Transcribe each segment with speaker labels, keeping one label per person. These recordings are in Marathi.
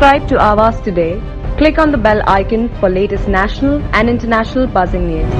Speaker 1: Subscribe to Avas today. Click on the bell icon for latest national and international buzzing news.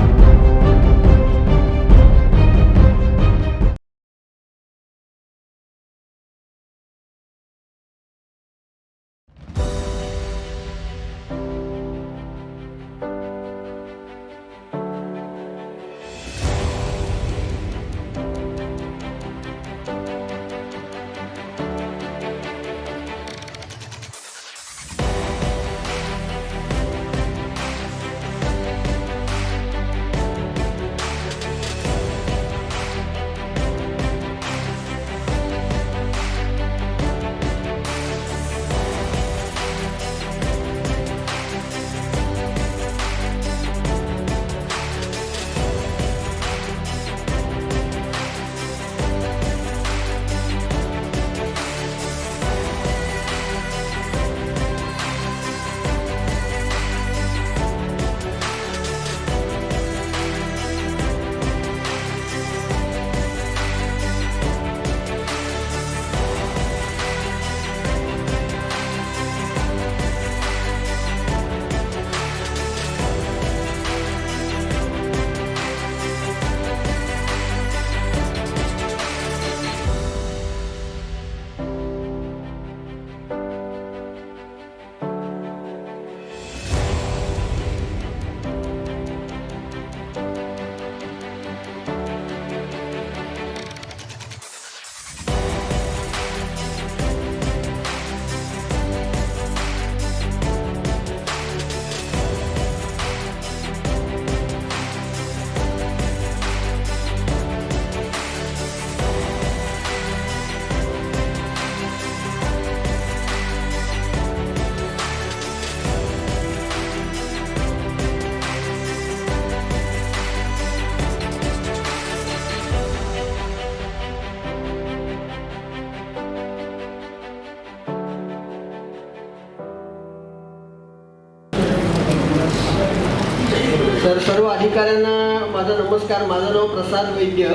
Speaker 2: तर सर्व अधिकाऱ्यांना माझा नमस्कार. माझं नाव प्रसाद वैद्य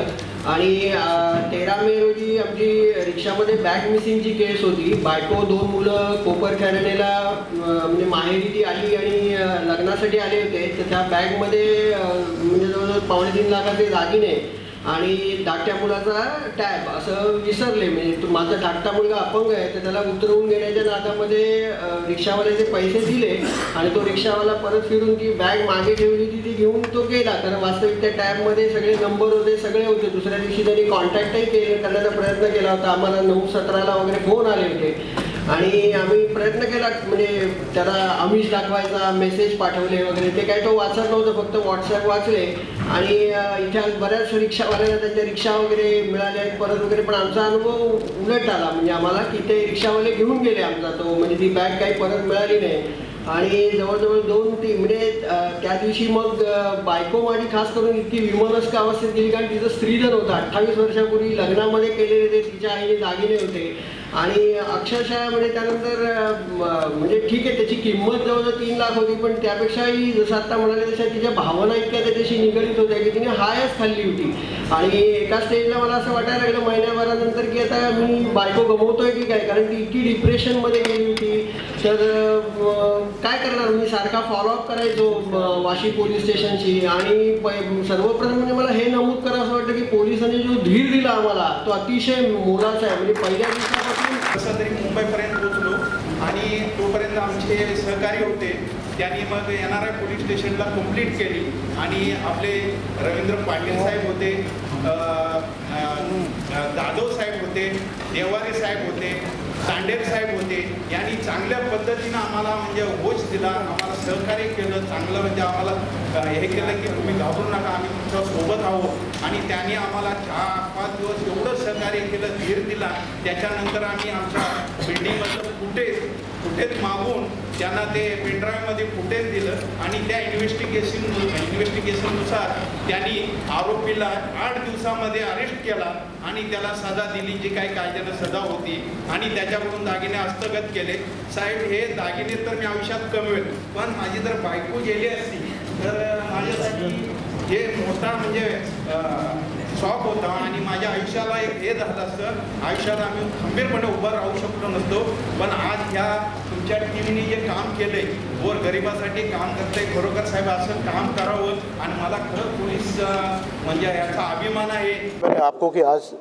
Speaker 2: आणि 13 मे रोजी आमची रिक्षामध्ये बॅग मिसिंगची केस होती. बायको 2 मुलं कोपरखैरनेला म्हणजे माहेरी ती आली आणि लग्नासाठी आले होते. तर त्या बॅगमध्ये म्हणजे जवळजवळ 2.5 लाखाचे दागिने आणि धाकट्या मुलाचा टॅब असं विसरले. म्हणजे माझा धाकटा मुलगा अपंग आहे तर त्याला उतरवून घेण्याच्या नादामध्ये रिक्षावाल्याचे पैसे दिले आणि तो रिक्षावाला परत फिरून ती बॅग मागे ठेवली होती ती घेऊन तो गेला. तर वास्तविक त्या टॅबमध्ये सगळे नंबर होते, सगळे होते. दुसऱ्या दिवशी त्यांनी कॉन्टॅक्टही करण्याचा प्रयत्न केला होता. आम्हाला 9:17ला वगैरे फोन आले होते आणि आम्ही प्रयत्न केला म्हणजे त्याला आमिष दाखवायचा, मेसेज पाठवले वगैरे. ते काय तो वाचत नव्हतं, फक्त व्हॉट्सॲप वाचले आणि इथे बऱ्याच रिक्षावाल्यांना त्यांच्या रिक्षा वगैरे मिळाल्या आहेत परत वगैरे. पण आमचा अनुभव उलट आला म्हणजे आम्हाला की ते रिक्षावाले घेऊन गेले आमचा तो म्हणजे ती बॅग काही परत मिळाली नाही. आणि जवळजवळ 2-3 म्हणजे त्या दिवशी मग बायको माझी खास करून इतकी विमनस्क अवस्थेत गेली कारण तिचं स्त्रीधन होतं. 28 वर्षापूर्वी लग्नामध्ये केलेले ते तिच्या आईने दागिने होते आणि अक्षरशः म्हणजे त्यानंतर म्हणजे ठीक आहे त्याची किंमत जवळजवळ 3 लाख होती पण त्यापेक्षाही जसं आत्ता म्हणाले तशा तिच्या भावना इतक्या त्याच्याशी निगडीत होत्या की तिने हायच खाल्ली होती. आणि एका स्टेजला मला असं वाटायला लागलं महिन्याभरानंतर की आता मी बायको गमवतोय की काय, कारण ती इतकी डिप्रेशनमध्ये गेली होती. तर काय करणार मी सारखा फॉलोअप करायचो वाशी पोलीस स्टेशनशी आणि सर्वप्रथम म्हणजे मला हे नमूद करावं असं वाटतं की पोलिसांनी जो धीर दिला आम्हाला तो अतिशय मोलाचा आहे. म्हणजे पहिल्या दिवसापासून
Speaker 3: कसं तरी मुंबईपर्यंत पोहोचलो आणि तोपर्यंत आमचे सहकारी होते त्यांनी मग NRI पोलीस स्टेशनला कंप्लीट केली आणि आपले रवींद्र पाटील साहेब होते, जाधव साहेब होते, देवारे साहेब होते, तांडेर साहेब होते. यांनी चांगल्या पद्धतीनं आम्हाला म्हणजे होश दिला, आम्हाला सहकार्य केलं चांगलं. म्हणजे आम्हाला हे केलं की तुम्ही घाबरू नका, आम्ही तुमच्या सोबत आहोत. आणि त्यांनी आम्हाला 4-5 दिवस एवढं सहकार्य केलं, धीर दिला. त्याच्यानंतर आम्ही आमच्या बिल्डिंगमधलं फुटेज मागून त्यांना ते पेनड्राईव्हमध्ये फुटेज दिलं आणि त्या इन्व्हेस्टिगेशननुसार त्यांनी आरोपीला 8 दिवसामध्ये अरेस्ट केला आणि त्याला सजा दिली जी काही कायद्यानं सजा होती आणि त्याच्याकडून दागिने हस्तगत केले. साहेब हे दागिने तर मी आयुष्यात कमवेल पण माझी जर बायको गेली असती तर माझ्यासाठी हे मोठा म्हणजे शॉक होता आणि माझ्या आयुष्याला एक हे झालं असतं, आयुष्यात आम्ही खंबीरपणे उभं राहू शकलो नसतो. पण आज ह्या तुमच्या टीमने जे काम केलंय, गोर गरिबासाठी काम करते, खरोखर साहेब असं काम करावं आणि मला खरं पोलीस म्हणजे याचा अभिमान आहे.
Speaker 4: मैंने आपको कि आज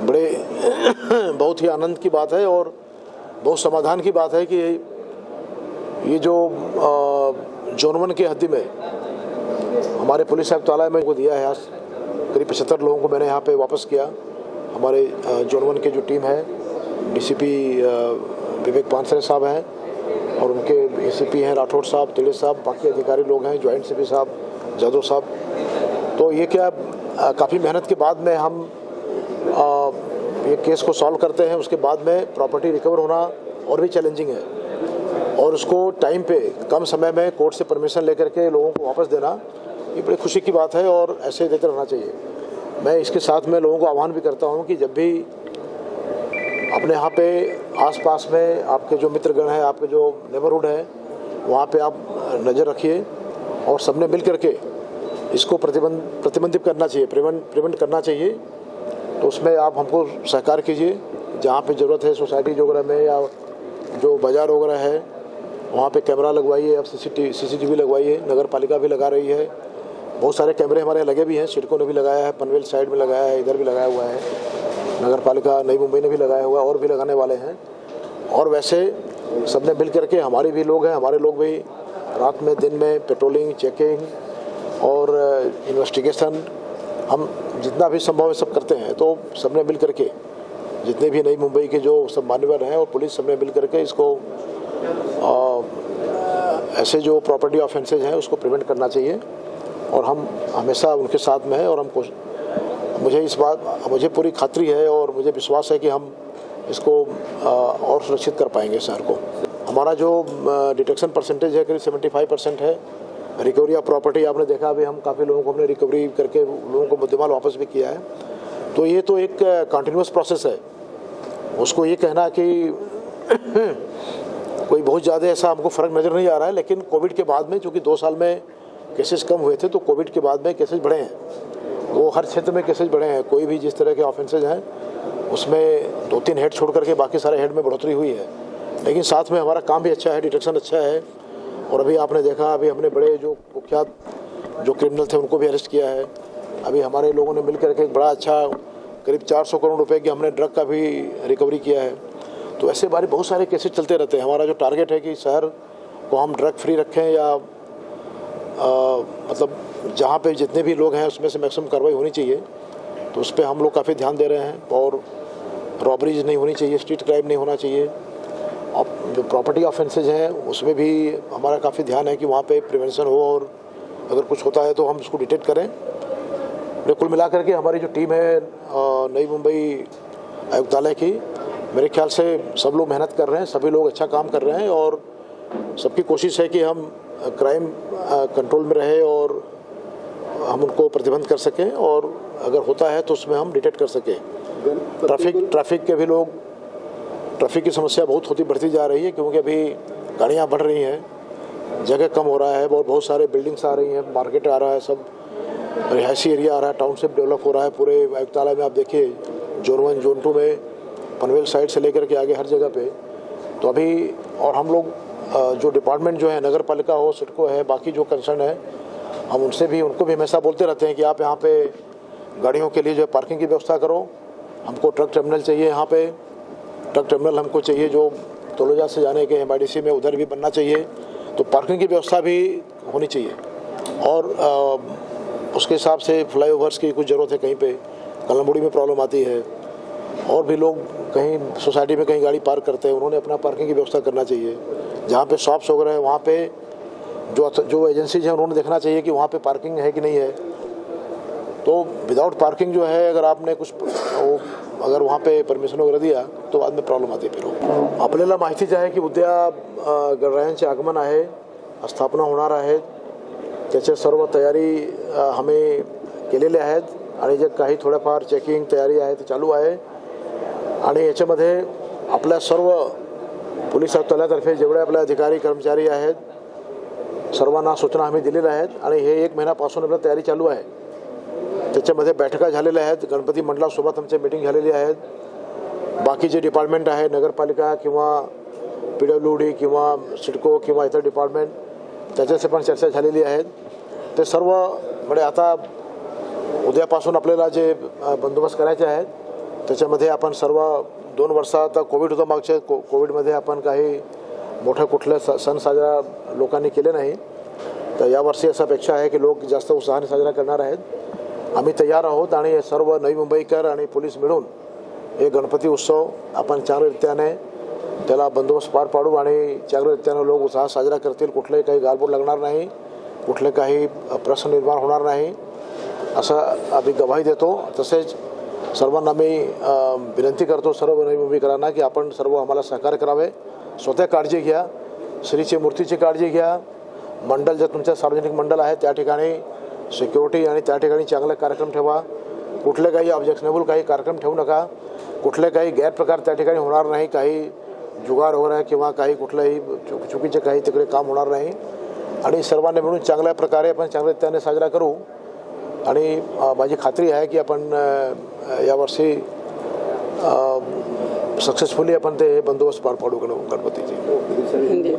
Speaker 4: बड़े बहुत ही आनंद की बात है और बहुत समाधान की बात है कि ये जो जोन 1 के हद्दी में हमारे पुलिस आयुक्तालय में को दिया है, आज करीब 75 लोगों को मैंने यहाँ पे वापस किया. हमारे जोन 1 की जो टीम है, डीसीपी विवेक पानसरे साहब हैं और उनके एसीपी हैं राठौड़ साहब, तिले साहब, बाकी अधिकारी लोग हैं, जॉइंट सीपी साहब, जादव साहब. तो ये क्या काफ़ी मेहनत के बाद में हम ये केस को सॉल्व करते हैं. उसके बाद में प्रॉपर्टी रिकवर होना और भी चैलेंजिंग है और उसको टाइम पे कम समय में कोर्ट से परमिशन लेकर के लोगों को वापस देना, ये बड़ी खुशी की बात है और ऐसे देते रहना चाहिए. मैं इसके साथ में लोगों को आह्वान भी करता हूँ कि जब भी अपने यहाँ पे आसपास में आपके जो मित्रगण हैं, आपके जो नेबरहुड है, वहाँ पे आप नज़र रखिए और सबने मिल करके इसको प्रतिबंधित करना चाहिए, प्रिवेंट करना चाहिए. तो उसमें आप हमको सहकार कीजिए. जहाँ पे ज़रूरत है सोसाइटी वगैरह में या जो बाज़ार वगैरह है वहाँ पे कैमरा लगवाइए, अब सीसीटीवी लगवाइए. नगर पालिका भी लगा रही है, बहुत सारे कैमरे हमारे लगे भी हैं. सिडको ने भी लगाया है, पनवेल साइड में लगाया है, इधर भी लगाया हुआ है. नगर पालिका नई मुंबई ने भी लगाया हुआ है और भी लगाने वाले हैं. और वैसे सबने मिल करके, हमारे भी लोग हैं, हमारे लोग भी रात में दिन में पेट्रोलिंग, चेकिंग और इन्वेस्टिगेशन हम जितना भी संभव है सब करते हैं. तो सबने मिल करके, जितने भी नई मुंबई के जो सब मान्यवर हैं और पुलिस, सबने मिल करके इसको ऐसे जो प्रॉपर्टी ऑफेंसेज हैं उसको प्रिवेंट करना चाहिए और हम हमेशा उनके साथ में हैं. और हमको मुझे पूरी खातरी है और मुझे विश्वास है कि हम इसको और सुरक्षित कर पाएंगे शहर को. हमारा जो डिटेक्शन परसेंटेज है करीब 75% है. रिकवरी ऑफ प्रॉपर्टी आपने देखा, अभी हम काफ़ी लोगों को हमने रिकवरी करके लोगों को मुद्देमाल वापस भी किया है. तो ये तो एक कंटिन्यूस प्रोसेस है. उसको ये कहना कि कोई बहुत ज़्यादा ऐसा हमको फ़र्क नज़र नहीं आ रहा है, लेकिन कोविड के बाद में चूँकि 2 साल में केसेस कम हुए थे, तो कोविड के बाद में केसेस बढ़े हैं. वो हर क्षेत्र में केसेस बढ़े हैं. कोई भी जिस तरह के ऑफेंसेज हैं उसमें 2-3 हेड छोड़ करके बाकी सारे हेड में बढ़ोतरी हुई है. लेकिन साथ में हमारा काम भी अच्छा है, डिटेक्शन अच्छा है. और अभी आपने देखा, अभी हमने बड़े जो कुख्यात जो क्रिमिनल थे उनको भी अरेस्ट किया है. अभी हमारे लोगों ने मिल करके एक बड़ा अच्छा करीब 400 करोड़ रुपए की हमने ड्रग का भी रिकवरी किया है. तो ऐसे बारे बहुत सारे केसेस चलते रहते हैं. हमारा जो टारगेट है कि शहर को हम ड्रग फ्री रखें या मतलब जहाँ पे जितने भी लोग हैं उसमें से मैक्सिमम कार्रवाई होनी चाहिए. तो उस पर हम लोग काफ़ी ध्यान दे रहे हैं. और रॉबरीज नहीं होनी चाहिए, स्ट्रीट क्राइम नहीं होना चाहिए. और जो प्रॉपर्टी ऑफेंसेज हैं उसमें भी हमारा काफ़ी ध्यान है कि वहाँ पे प्रिवेंशन हो और अगर कुछ होता है तो हम उसको डिटेक्ट करें. कुल मिलाकर के हमारी जो टीम है नई मुंबई आयुक्तालय की, मेरे ख्याल से सब लोग मेहनत कर रहे हैं, सभी लोग अच्छा काम कर रहे हैं और सबकी कोशिश है कि हम क्राइम कंट्रोल में रहे और हम उनको प्रतिबंध कर सकें और अगर होता है तो उसमें हम डिटेक्ट कर सकें. ट्रैफिक के भी लोग, ट्रैफिक की समस्या बहुत बढ़ती जा रही है क्योंकि अभी गाड़ियाँ बढ़ रही हैं, जगह कम हो रहा है, बहुत सारे बिल्डिंग्स आ रही हैं, मार्केट आ रहा है, सब रिहायशी एरिया आ रहा है, टाउनशिप डेवलप हो रहा है. पूरे आयुक्तालय में आप देखिए, जोन 1 जोन 2 में पनवेल साइड से लेकर के आगे हर जगह पे. तो अभी और हम लोग जो डिपार्टमेंट जो है, नगर पालिका हो, सिडको है, बाकी जो कंसर्न है, हम उनको भी हमेशा बोलते रहते हैं कि आप यहाँ पे गाड़ियों के लिए जो पार्किंग की व्यवस्था करो. हमको ट्रक टर्मिनल चाहिए, यहाँ पे ट्रक टर्मिनल हमको चाहिए जो तलोजा से जाने के MIDC में उधर भी बनना चाहिए. तो पार्किंग की व्यवस्था भी होनी चाहिए और उसके हिसाब से फ्लाईओवर्स की कुछ ज़रूरत है. कहीं पे कलमबुड़ी में प्रॉब्लम आती है और भी लोग कहीं सोसाइटी में कहीं गाड़ी पार्क करते हैं, उन्होंने अपना पार्किंग की व्यवस्था करना चाहिए. जहाँ पे शॉप्स वगैरह है वहाँ पे जो एजेंसीज हैं उन्होंने देखना चाहिए कि वहाँ पे पार्किंग है कि नहीं है. तो विदाउट पार्किंग जो है, अगर आपने अगर वहाँ पे परमिशन वगैरह दिया तो बाद में प्रॉब्लम आती है. फिर आपल्याला माहितीच आहे की उद्या गणरायांचे आगमन आहे, स्थापना होणार आहे. त्याच्या सर्व तयारी आम्ही केलेल्या आहेत आणि जे काही थोडंफार चेकिंग तयारी आहे ते चालू आहे. आणि याच्यामध्ये आपल्या सर्व पोलीस आयुक्तालयातर्फे जेवढे आपले अधिकारी कर्मचारी आहेत सर्वांना सूचना आम्ही दिलेल्या आहेत आणि हे 1 महिन्यापासून आपली तयारी चालू आहे. त्याच्यामध्ये बैठका झालेल्या आहेत. गणपती मंडळासोबत आमच्या मीटिंग झालेली आहेत. बाकीचे डिपार्टमेंट आहे, नगरपालिका किंवा PWD किंवा सिडको किंवा इतर डिपार्टमेंट, त्याच्याशी पण चर्चा झालेली आहे. ते सर्व म्हणजे आता उद्यापासून आपल्याला जे बंदोबस्त करायचे आहेत त्याच्यामध्ये आपण सर्व 2 वर्षात कोविड होतं मागच्या कोविडमध्ये आपण काही मोठं कुठलं सण साजरा लोकांनी केले नाही. तर यावर्षी असं अपेक्षा आहे की लोक जास्त उत्साहाने साजरा करणार आहेत. आम्ही तयार आहोत आणि सर्व नवी मुंबईकर आणि पोलीस मिळून हे गणपती उत्सव आपण चांगल्यारीत्याने त्याला बंदोबस्त पार पाडू आणि चांगल्यारीत्याने लोक उत्साह साजरा करतील. कुठलंही काही गालबोट लागणार नाही, कुठले काही प्रश्न निर्माण होणार नाही असं आम्ही गवाही देतो. तसेच सर्वांना मी विनंती करतो सर्व नवी मुंबईकरांना की आपण सर्व आम्हाला सहकार्य करावे. स्वतः काळजी घ्या, श्रीची मूर्तीची काळजी घ्या. मंडळ जे तुमच्या सार्वजनिक मंडळ आहे त्या ठिकाणी सिक्युरिटी आणि त्या ठिकाणी चांगले कार्यक्रम ठेवा. कुठले काही ऑब्जेक्शनेबल काही कार्यक्रम ठेवू नका. कुठले काही गैरप्रकार त्या ठिकाणी होणार नाही. काही जुगार वगैरे किंवा काही कुठलंही चुकीचे काही तिकडे काम होणार नाही. आणि सर्वांनी मिळून चांगल्या प्रकारे आपण चांगल्यारीत्याने साजरा करू. आणि माझी खात्री आहे की आपण यावर्षी सक्सेसफुली आपण ते बंदोबस्त पार पाडू गणपतीचे.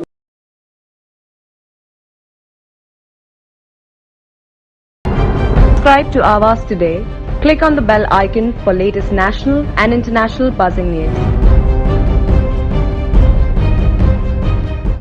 Speaker 1: Subscribe to Awaaz today. Click on the bell icon for latest national and international buzzing news.